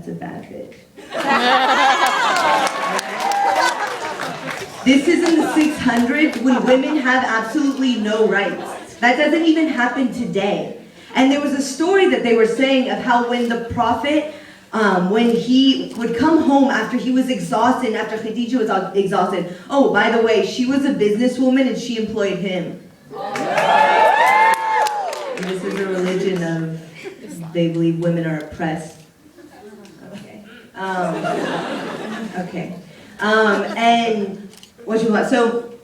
that's a bad bitch. This is in the 600s when women have absolutely no rights. That doesn't even happen today. And there was a story that they were saying of how when the prophet, when he would come home after he was exhausted, after Khadija was exhausted, oh, by the way, she was a businesswoman and she employed him. And this is a religion of, they believe women are oppressed. Okay. And what you want? So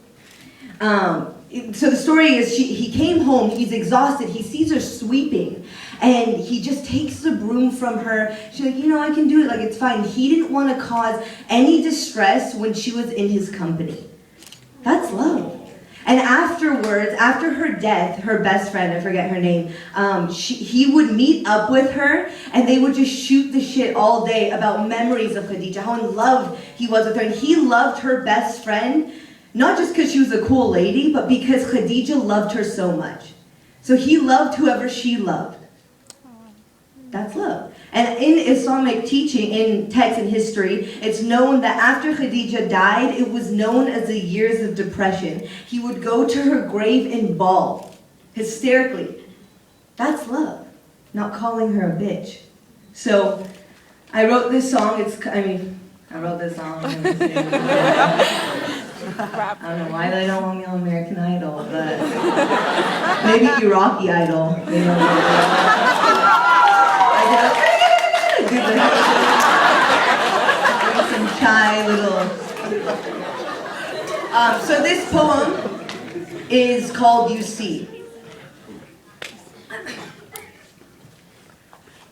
the story is he came home, he's exhausted, he sees her sweeping, and he just takes the broom from her. She's like, I can do it, like it's fine. He didn't want to cause any distress when she was in his company. That's love. And afterwards, after her death, her best friend, I forget her name, he would meet up with her and they would just shoot the shit all day about memories of Khadija, how in love he was with her. And he loved her best friend, not just because she was a cool lady, but because Khadija loved her so much. So he loved whoever she loved. That's love. And in Islamic teaching, in text and history, it's known that after Khadija died, it was known as the years of depression. He would go to her grave and bawl, hysterically. That's love, not calling her a bitch. So I wrote this song. I wrote this song. I don't know why they don't want me on American Idol, but maybe Iraqi Idol. Some chai little. So this poem is called You See.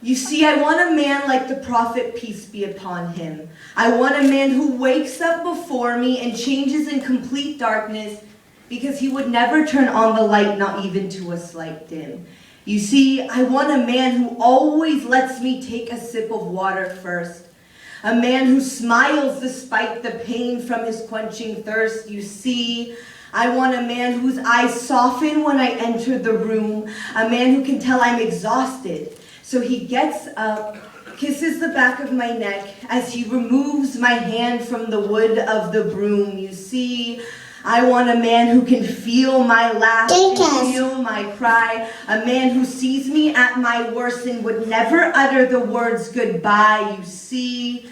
You see, I want a man like the prophet, peace be upon him. I want a man who wakes up before me and changes in complete darkness because he would never turn on the light, not even to a slight dim. You see, I want a man who always lets me take a sip of water first. A man who smiles despite the pain from his quenching thirst. You see, I want a man whose eyes soften when I enter the room. A man who can tell I'm exhausted. So he gets up, kisses the back of my neck as he removes my hand from the wood of the broom. You see, I want a man who can feel my laugh and feel my cry. A man who sees me at my worst and would never utter the words goodbye. You see,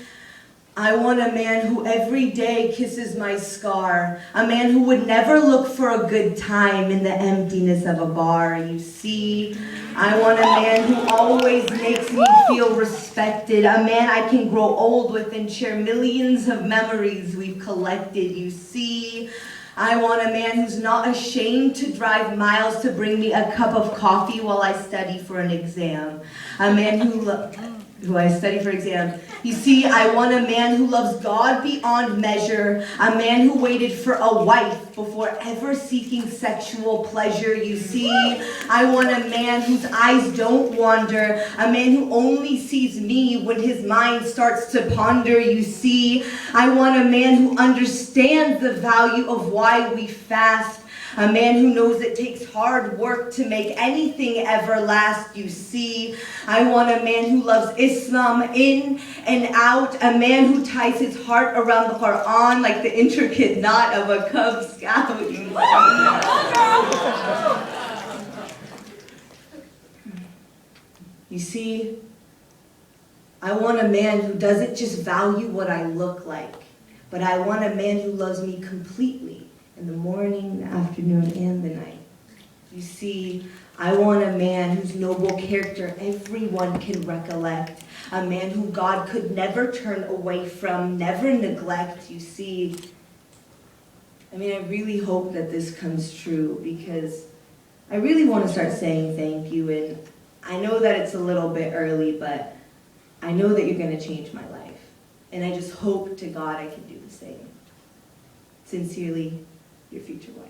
I want a man who every day kisses my scar. A man who would never look for a good time in the emptiness of a bar. You see, I want a man who always makes me feel respected. A man I can grow old with and share millions of memories we've collected. You see, I want a man who's not ashamed to drive miles to bring me a cup of coffee while I study for an exam. A man who I study for exam. You see, I want a man who loves God beyond measure. A man who waited for a wife before ever seeking sexual pleasure. You see, I want a man whose eyes don't wander. A man who only sees me when his mind starts to ponder. You see, I want a man who understands the value of why we fast. A man who knows it takes hard work to make anything ever last. You see, I want a man who loves Islam in and out. A man who ties his heart around the Quran like the intricate knot of a Cub Scout. You see, I want a man who doesn't just value what I look like, but I want a man who loves me completely. In the morning, the afternoon, and the night. You see, I want a man whose noble character everyone can recollect. A man who God could never turn away from, never neglect. You see, I really hope that this comes true because I really want to start saying thank you. And I know that it's a little bit early, but I know that you're going to change my life. And I just hope to God I can do the same. Sincerely, your future wife.